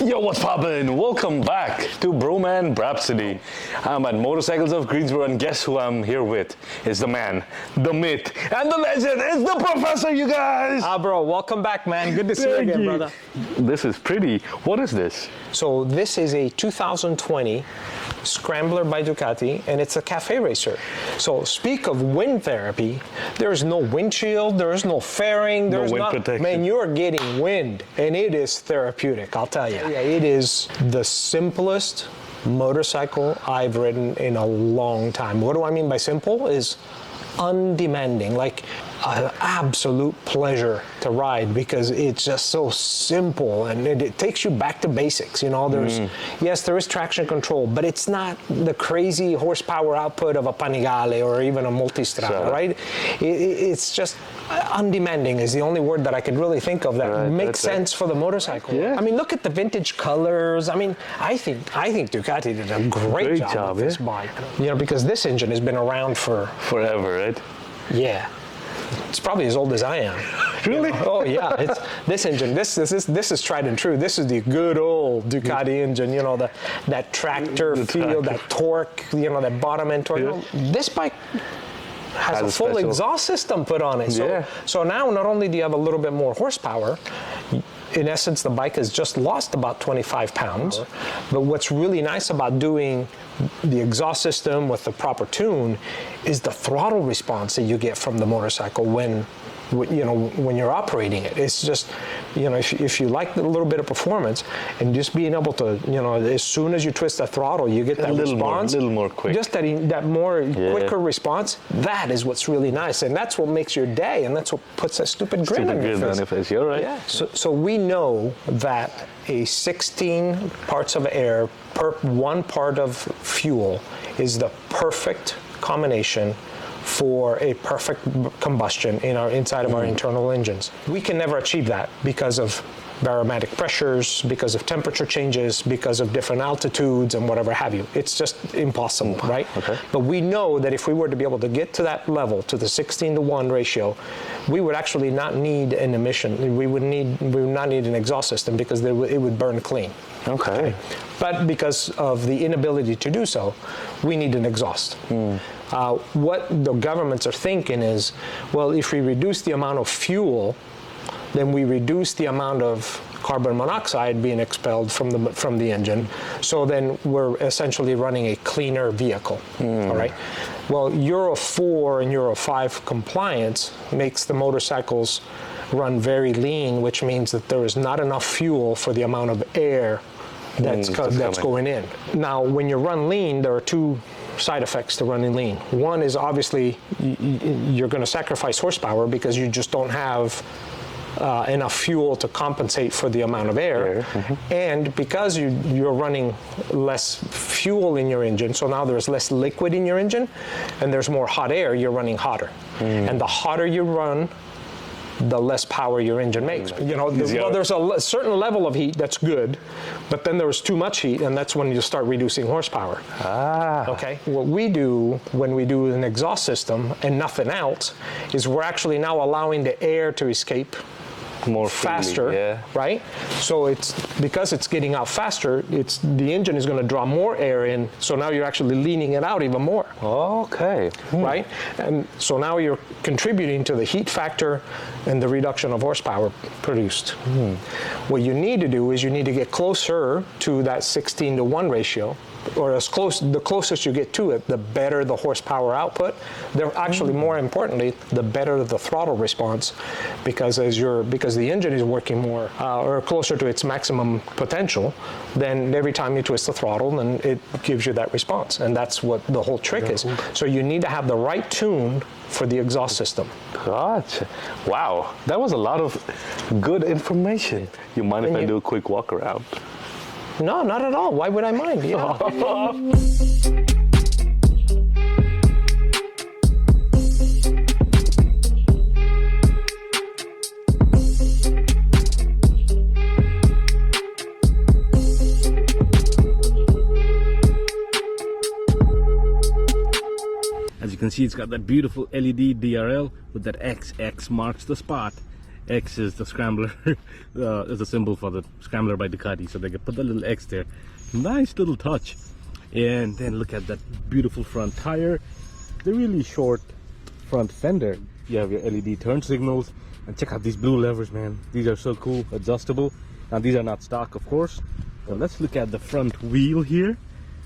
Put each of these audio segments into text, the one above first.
Yo, what's poppin'? Welcome back to Bhroman Braapsody. I'm at Motorcycles of Greensboro, and guess who I'm here with? It's the man, the myth, and the legend. It's the professor, you guys! Bro, welcome back, man. Good to see you again, brother. This is pretty. What is this? So this is a 2020 Scrambler by Ducati, and it's a Cafe Racer. So speak of wind therapy, there's no windshield, there's no fairing, there's no wind protection. Man, you're getting wind, and it is therapeutic, I'll tell you. Yeah, it is the simplest motorcycle I've ridden in a long time. What do I mean by simple? Is undemanding, like an absolute pleasure to ride because it's just so simple and it takes you back to basics. You know, yes, there is traction control, but it's not the crazy horsepower output of a Panigale or even a Multistrada, right? It's just undemanding is the only word that I could really think of that makes sense for the motorcycle. Yeah. I mean, look at the vintage colors. I mean, I think Ducati did a great job with this bike. You know, because this engine has been around for forever, right? Yeah. It's probably as old as I am. Really? You know? Oh yeah, it's this engine. This is tried and true. This is the good old Ducati engine. You know, that tractor feel, that torque. You know, that bottom end torque. Yeah. This bike has a full exhaust system put on it. So now not only do you have a little bit more horsepower, in essence, the bike has just lost about 25 pounds. But what's really nice about doing the exhaust system with the proper tune is the throttle response that you get from the motorcycle when you're operating it. It's just, you know, if you like a little bit of performance and just being able to, you know, as soon as you twist the throttle, you get that response. A little more quick. Just that more quicker response. That is what's really nice, and that's what makes your day, and that's what puts that stupid grin on your face. You're right. Yeah. So we know that a 16 parts of air per 1 part of fuel is the perfect combination for a perfect combustion inside of our internal engines. We can never achieve that because of barometric pressures, because of temperature changes, because of different altitudes and whatever have you. It's just impossible, right? Okay. But we know that if we were to be able to get to that level, to the 16:1 ratio, we would actually not need an emission. We would not need an exhaust system because it would burn clean. Okay. But because of the inability to do so, we need an exhaust. What the governments are thinking is, well, if we reduce the amount of fuel, then we reduce the amount of carbon monoxide being expelled from the engine. So then we're essentially running a cleaner vehicle. All right. Well, Euro 4 and Euro 5 compliance makes the motorcycles run very lean, which means that there is not enough fuel for the amount of air that's going in. Now, when you run lean, there are two side effects to running lean. One is obviously you're going to sacrifice horsepower because you just don't have enough fuel to compensate for the amount of air. And because you're running less fuel in your engine, so now there's less liquid in your engine and there's more hot air, you're running hotter. And the hotter you run, the less power your engine makes. You know, there's a certain level of heat that's good, but then there's too much heat, and that's when you start reducing horsepower. Okay. What we do when we do an exhaust system and nothing else is we're actually now allowing the air to escape more faster, right? So it's because it's getting out faster, the engine is going to draw more air in, so now you're actually leaning it out even more. Okay. Right? And so now you're contributing to the heat factor and the reduction of horsepower produced. What you need to do is you need to get closer to that 16:1 ratio, or the closest you get to it, the better the horsepower output. They're actually, more importantly, the better the throttle response, because the engine is working more or closer to its maximum potential, then every time you twist the throttle, then it gives you that response, and that's what the whole trick is. So you need to have the right tune for the exhaust system. Gotcha. Wow, that was a lot of good information. You mind if I do a quick walk around? No, not at all. Why would I mind? Yeah. As you can see, it's got that beautiful LED DRL with that XX marks the spot. X is the Scrambler, is a symbol for the Scrambler by Ducati. So they can put the little X there. Nice little touch. And then look at that beautiful front tire. The really short front fender. You have your LED turn signals. And check out these blue levers, man. These are so cool, adjustable. Now these are not stock, of course. Now let's look at the front wheel here.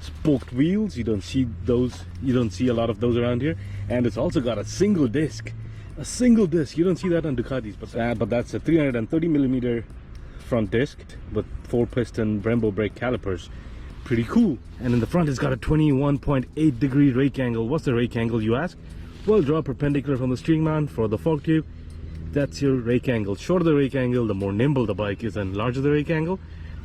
Spoked wheels, you don't see those, you don't see a lot of those around here. And it's also got a single disc. A single disc, you don't see that on Ducatis, but that's a 330 millimeter front disc with 4-piston Brembo brake calipers. Pretty cool. And in the front it's got a 21.8 degree rake angle. What's the rake angle, you ask? Well, draw perpendicular from the steering mount for the fork tube. That's your rake angle. Shorter the rake angle, the more nimble the bike is, and larger the rake angle,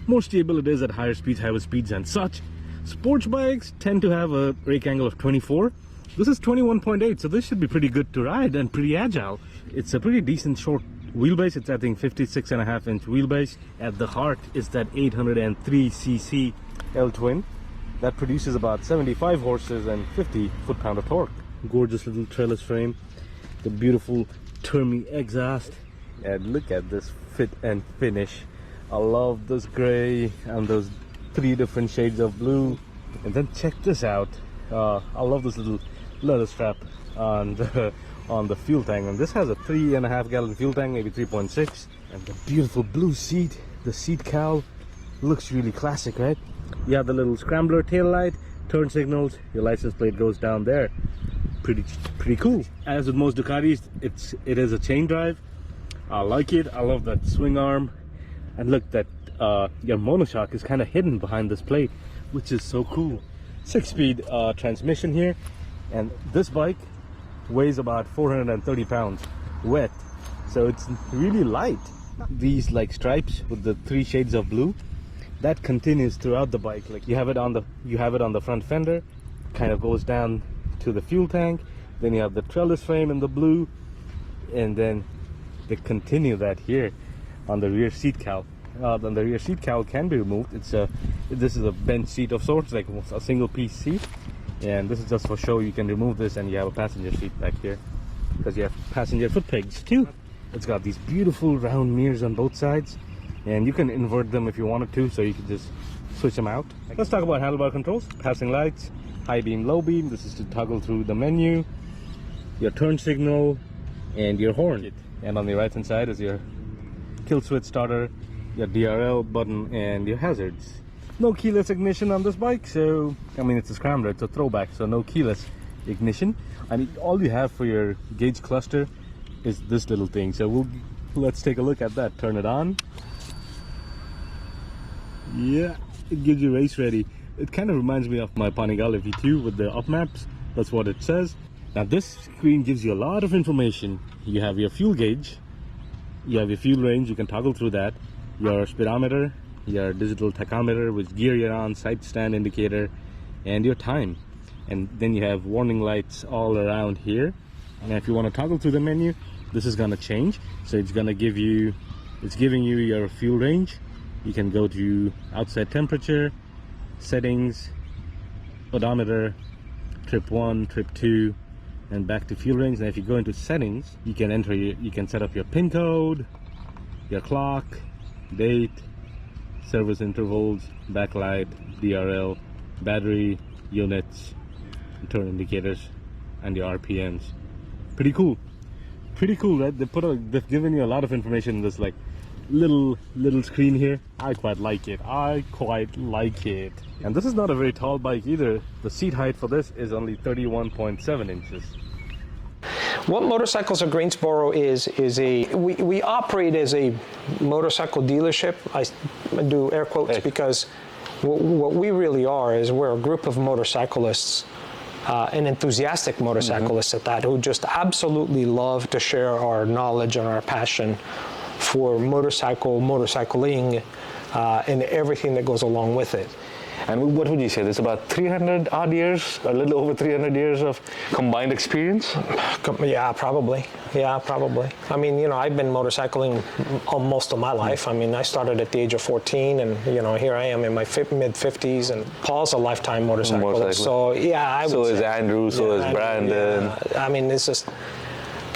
more stable it is at higher speeds and such. Sports bikes tend to have a rake angle of 24. This is 21.8, so this should be pretty good to ride and pretty agile. It's a pretty decent short wheelbase. It's, I think, 56.5-inch wheelbase. At the heart is that 803cc L-twin that produces about 75 horses and 50 foot-pound of torque. Gorgeous little trellis frame, the beautiful Termi exhaust, and look at this fit and finish. I love this gray and those 3 different shades of blue. And then check this out. I love this little leather strap on the fuel tank, and this has a 3.5 gallon fuel tank, maybe 3.6. And the beautiful blue seat, the seat cowl looks really classic, right? You have the little Scrambler tail light, turn signals, your license plate goes down there. Pretty cool. As with most Ducatis, it is a chain drive. I like it. I love that swing arm, and look, that your monoshock is kind of hidden behind this plate, which is so cool. 6-speed transmission here, and this bike weighs about 430 pounds wet, so it's really light. These like stripes with the 3 shades of blue, that continues throughout the bike. Like you have it on the front fender, kind of goes down to the fuel tank, then you have the trellis frame in the blue, and then they continue that here on the rear seat cowl. Then the rear seat cowl can be removed. This is a bench seat of sorts, like a single piece seat, and this is just for show. You can remove this and you have a passenger seat back here, because you have passenger foot pegs too. It's got these beautiful round mirrors on both sides, and you can invert them if you wanted to, so you can just switch them out. Let's talk about handlebar controls. Passing lights, high beam, low beam. This is to toggle through the menu, your turn signal, and your horn. And on the right hand side is your kill switch starter, your DRL button, and your hazards. No keyless ignition on this bike, so I mean, it's a Scrambler, it's a throwback, so no keyless ignition. I mean, all you have for your gauge cluster is this little thing. So let's take a look at that. Turn it on. Yeah, it gives you race ready. It kind of reminds me of my Panigale V2 with the up maps. That's what it says. Now this screen gives you a lot of information. You have your fuel gauge, you have your fuel range, you can toggle through that, your speedometer, your digital tachometer, which gear you're on, side stand indicator, and your time. And then you have warning lights all around here. And if you want to toggle through the menu, this is going to change. So it's going to give you, it's giving you your fuel range. You can go to outside temperature, settings, odometer, trip 1, trip 2, and back to fuel range. And if you go into settings, you can enter you can set up your pin code, your clock, date, service intervals, backlight, DRL, battery, units, turn indicators, and your RPMs. Pretty cool, right? They've given you a lot of information in this like little screen here. I quite like it. And this is not a very tall bike either. The seat height for this is only 31.7 inches. What Motorcycles of Greensboro is we operate as a motorcycle dealership. I do air quotes because what we really are is we're a group of motorcyclists, and enthusiastic motorcyclists at that, who just absolutely love to share our knowledge and our passion for motorcycling, and everything that goes along with it. And what would you say? There's about 300 odd years, a little over 300 years of combined experience? Yeah, probably. I mean, you know, I've been motorcycling most of my life. I mean, I started at the age of 14, and, you know, here I am in my mid-50s, and Paul's a lifetime motorcyclist. So, yeah, so is Andrew, so is Brandon. I mean, it's just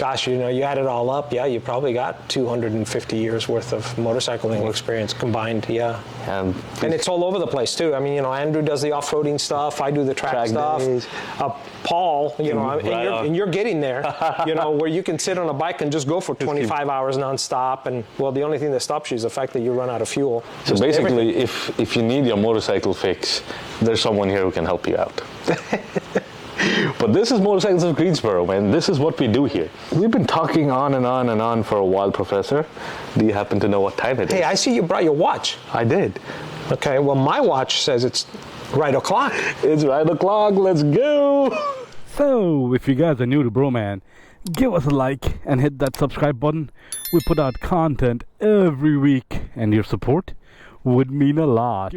Gosh, you know, you add it all up, yeah, you probably got 250 years worth of motorcycling experience combined, yeah. And it's all over the place too. I mean, you know, Andrew does the off-roading stuff, I do the track stuff. Paul, you know, and you're getting there, you know, where you can sit on a bike and just go for 25 hours nonstop, and well, the only thing that stops you is the fact that you run out of fuel. So basically, if you need your motorcycle fix, there's someone here who can help you out. But this is Motorcycles of Greensboro, man. This is what we do here. We've been talking on and on and on for a while, Professor. Do you happen to know what time it is? Hey, I see you brought your watch. I did. Okay, well, my watch says it's right o'clock. It's right o'clock. Let's go. So, if you guys are new to Bhroman, give us a like and hit that subscribe button. We put out content every week, and your support would mean a lot.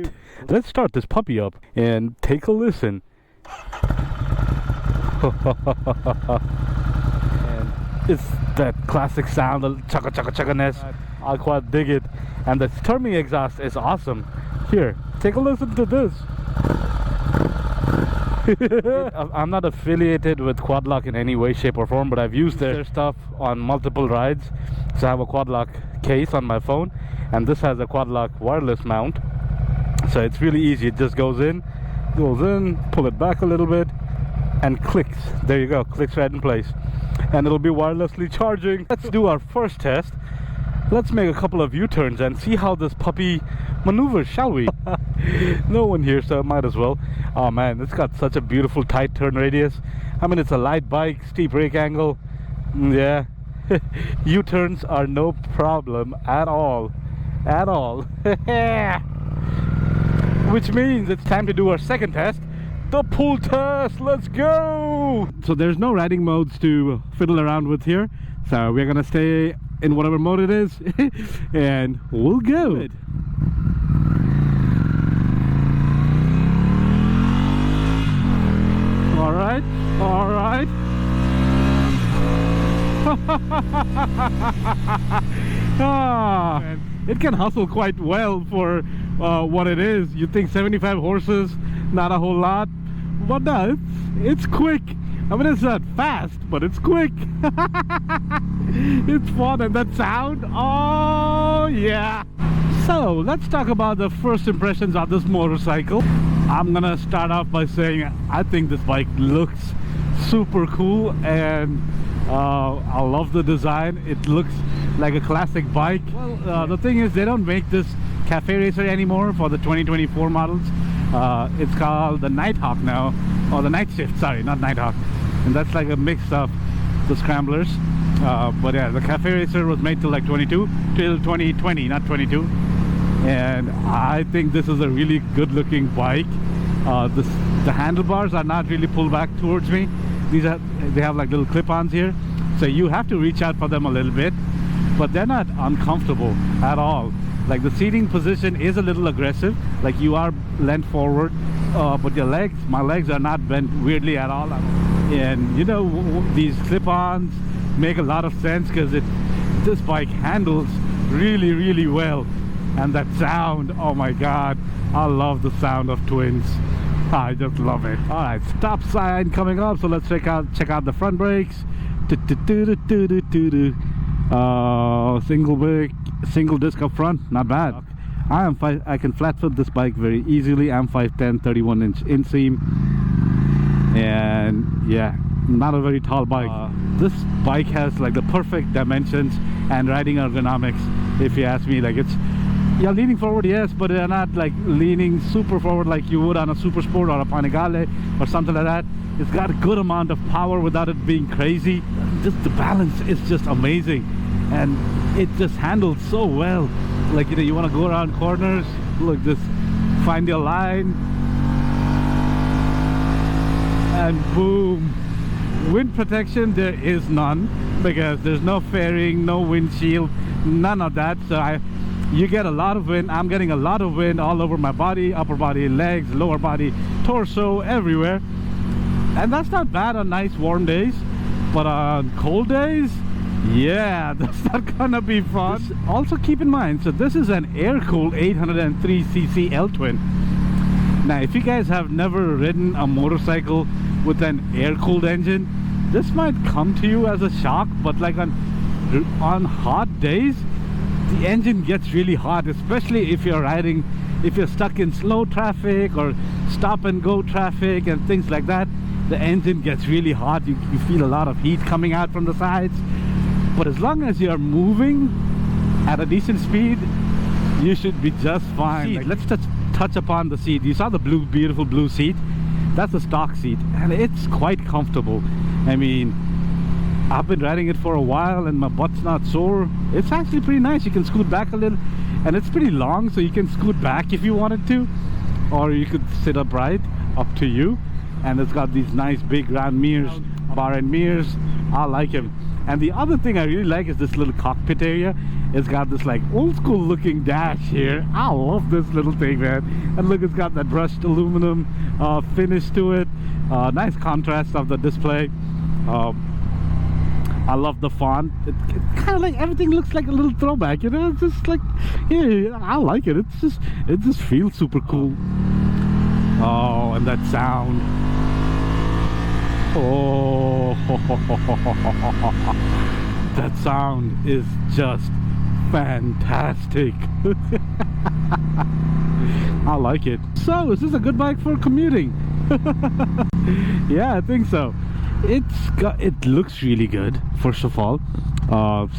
Let's start this puppy up and take a listen. And it's that classic sound, the chugga chugga chugga-ness. I quite dig it. And the turning exhaust is awesome. Here, take a listen to this. I'm not affiliated with Quadlock in any way, shape or form, but I've used their stuff on multiple rides. So I have a Quadlock case on my phone, and this has a Quadlock wireless mount. So it's really easy. It just goes in, pull it back a little bit, and clicks. There you go, clicks right in place. And it'll be wirelessly charging. Let's do our first test. Let's make a couple of U-turns and see how this puppy maneuvers, shall we? No one here, so I might as well. Oh man, it's got such a beautiful tight turn radius. I mean, it's a light bike, steep brake angle. Yeah, U-turns are no problem at all. At all. Which means it's time to do our second test, the pull test. Let's go. So there's no riding modes to fiddle around with here, so we're gonna stay in whatever mode it is and we'll go. All right, all right. It can hustle quite well for what it is. You think 75 horses, not a whole lot, but no, it's quick. I mean, it's not fast, but it's quick. It's fun, and that sound, oh yeah. So let's talk about the first impressions of this motorcycle. I'm gonna start off by saying I think this bike looks super cool, and I love the design. It looks like a classic bike. Well, the thing is, they don't make this Cafe Racer anymore for the 2024 models. It's called the Nighthawk now, or the Night Shift, sorry, not Nighthawk. And that's like a mix of the Scramblers. But yeah, the Cafe Racer was made till like 2020, not 22. And I think this is a really good looking bike. The handlebars are not really pulled back towards me. They have like little clip-ons here, so you have to reach out for them a little bit, but they're not uncomfortable at all. Like the seating position is a little aggressive, like you are leant forward, but your legs, my legs are not bent weirdly at all. And you know, these clip-ons make a lot of sense because this bike handles really, really well. And that sound, oh my god, I love the sound of twins. I just love it. All right, stop sign coming up, so let's check out the front brakes. Single brake, single disc up front, not bad. I can flat foot this bike very easily. I'm 5'10", 31-inch inseam, and yeah, not a very tall bike. This bike has like the perfect dimensions and riding ergonomics, if you ask me. Like you're leaning forward, yes, but they're not like leaning super forward like you would on a Super Sport or a Panigale or something like that. It's got a good amount of power without it being crazy. Just the balance is just amazing, and it just handles so well. Like, you know, you want to go around corners, look, just find your line, and boom. Wind protection, there is none, because there's no fairing, no windshield, none of that. So you get a lot of wind. I'm getting a lot of wind all over my body, upper body, legs, lower body, torso, everywhere. And that's not bad on nice warm days, but on cold days, yeah, that's not gonna be fun. Also keep in mind, so this is an air-cooled 803cc L-twin. Now, if you guys have never ridden a motorcycle with an air-cooled engine, this might come to you as a shock, but like on hot days, the engine gets really hot, especially if you're stuck in slow traffic or stop and go traffic and things like that. The engine gets really hot. You feel a lot of heat coming out from the sides. But as long as you're moving at a decent speed, you should be just fine. Like, let's touch upon the seat. You saw the beautiful blue seat? That's a stock seat, and it's quite comfortable. I mean, I've been riding it for a while and my butt's not sore. It's actually pretty nice. You can scoot back a little, and it's pretty long, so you can scoot back if you wanted to, or you could sit upright, up to you. And it's got these nice big round mirrors, bar end mirrors. I like them. And the other thing I really like is this little cockpit area. It's got this like old school looking dash here. I love this little thing, man. And look, it's got that brushed aluminum finish to it. Nice contrast of the display. I love the font. It kind of like everything looks like a little throwback, you know. It's just like, yeah, I like it. It just feels super cool. Oh, and that sound. Oh, that sound is just fantastic. I like it. So, is this a good bike for commuting? Yeah, I think so. It looks really good, first of all.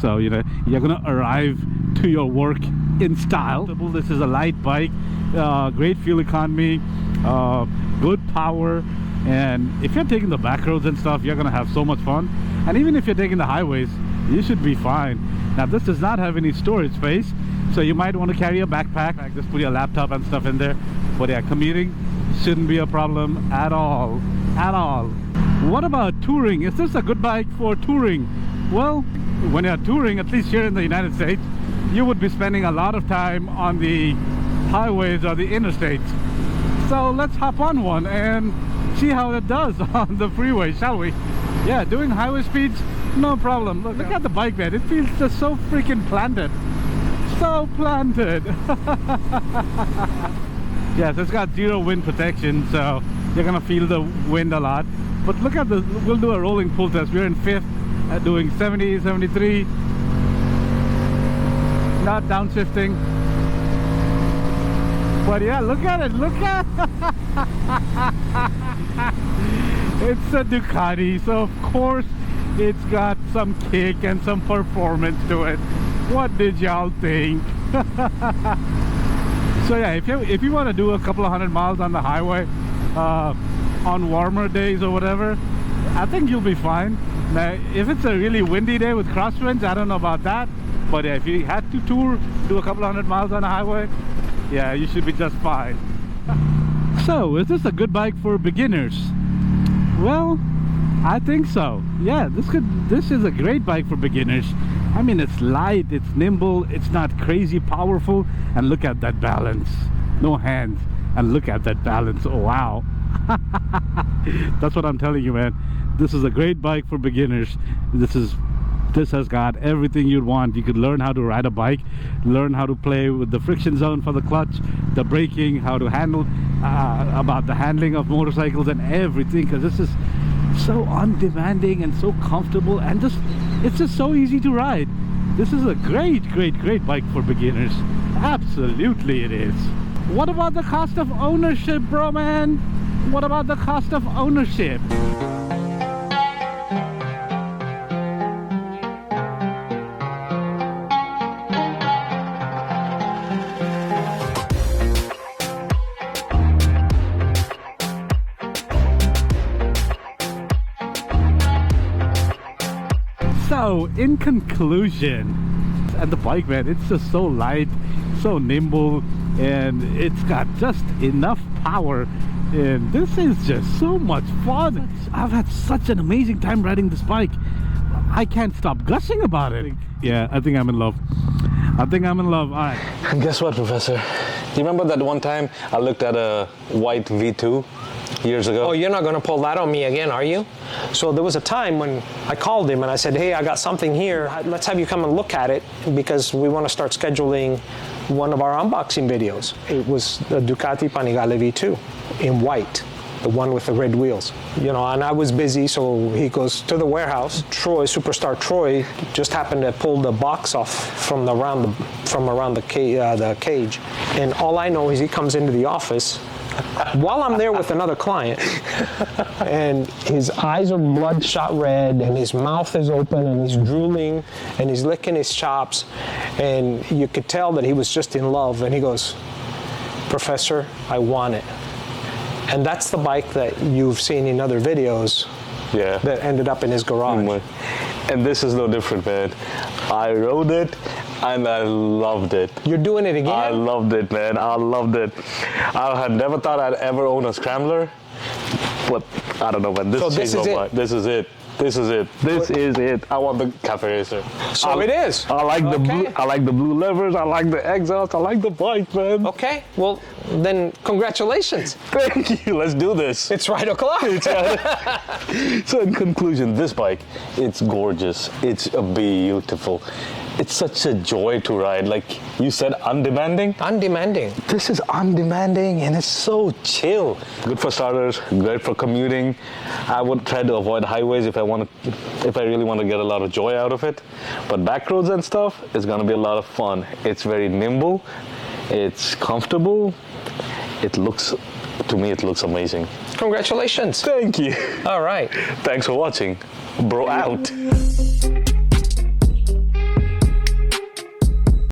So you know, you're gonna arrive to your work in style. This is a light bike, great fuel economy, good power, and if you're taking the back roads and stuff, you're gonna have so much fun. And even if you're taking the highways, you should be fine. Now, this does not have any storage space, so you might want to carry a backpack, just put your laptop and stuff in there. But yeah, commuting shouldn't be a problem at all, at all. What about touring? Is this a good bike for touring? Well, when you're touring, at least here in the United States, you would be spending a lot of time on the highways or the interstates. So let's hop on one and see how it does on the freeway, shall we? Yeah, doing highway speeds, no problem. Look at the bike, man. It feels just so freaking planted. So planted. Yes, it's got zero wind protection, so you're gonna feel the wind a lot. But look at this, we'll do a rolling pull test. We're in 5th at doing 70, 73. Not downshifting. But yeah, look at it, look at it's a Ducati, so of course it's got some kick and some performance to it. What did y'all think? So yeah, if you want to do a couple of 100 miles on the highway on warmer days or whatever, I think you'll be fine. Now, if it's a really windy day with crosswinds, I don't know about that, but yeah, if you had to tour, do a couple of 100 miles on the highway, yeah, you should be just fine. So, is this a good bike for beginners? Well, I think so. Yeah, this is a great bike for beginners. I mean, it's light, it's nimble, it's not crazy powerful, and look at that balance. No hands, and look at that balance. Oh, wow. That's what I'm telling you, man. This is a great bike for beginners. This has got everything you'd want. You could learn how to ride a bike, learn how to play with the friction zone for the clutch, the braking, how to handle, about the handling of motorcycles and everything, because this is so undemanding and so comfortable, and it's just so easy to ride. This is a great bike for beginners. Absolutely it is. What about the cost of ownership, bro, man? What about the cost of ownership? So, in conclusion, and the bike, man, it's just so light, so nimble, and it's got just enough power, and this is just so much fun. I've had such an amazing time riding this bike. I can't stop gushing about it. Yeah, I think I'm in love. I think I'm in love. All right. And guess what, Professor? Do you remember that one time I looked at a white V2 years ago? Oh, you're not going to pull that on me again, are you? So there was a time when I called him and I said, hey, I got something here. Let's have you come and look at it because we want to start scheduling one of our unboxing videos. It was the Ducati Panigale V2 in white. the one with the red wheels. You know, and I was busy, so he goes to the warehouse. Troy, superstar Troy, just happened to pull the box off from around the cage. And all I know is he comes into the office while I'm there with another client, and his eyes are bloodshot red, and his mouth is open, and he's drooling, and he's licking his chops, and you could tell that he was just in love. And he goes, "Professor, I want it." And that's the bike that you've seen in other videos that ended up in his garage. And this is no different, man. I rode it, and I loved it. You're doing it again? I loved it, man. I loved it. I had never thought I'd ever own a Scrambler, but I don't know, man. This changed my mind. This is it. This is it. This is it. I want the Cafe Racer. So it is. I like the blue. I like the blue levers. I like the exhaust. I like the bike, man. Okay. Well, then congratulations. Thank you. Let's do this. It's right o'clock. So in conclusion, this bike, it's gorgeous. It's beautiful. It's such a joy to ride. Like you said, undemanding. Undemanding. This is undemanding, and it's so chill. Good for starters. Great for commuting. I would try to avoid highways if I really want to get a lot of joy out of it. But back roads and stuff, it's gonna be a lot of fun. It's very nimble. It's comfortable. To me, it looks amazing. Congratulations. Thank you. All right. Thanks for watching. Bro out.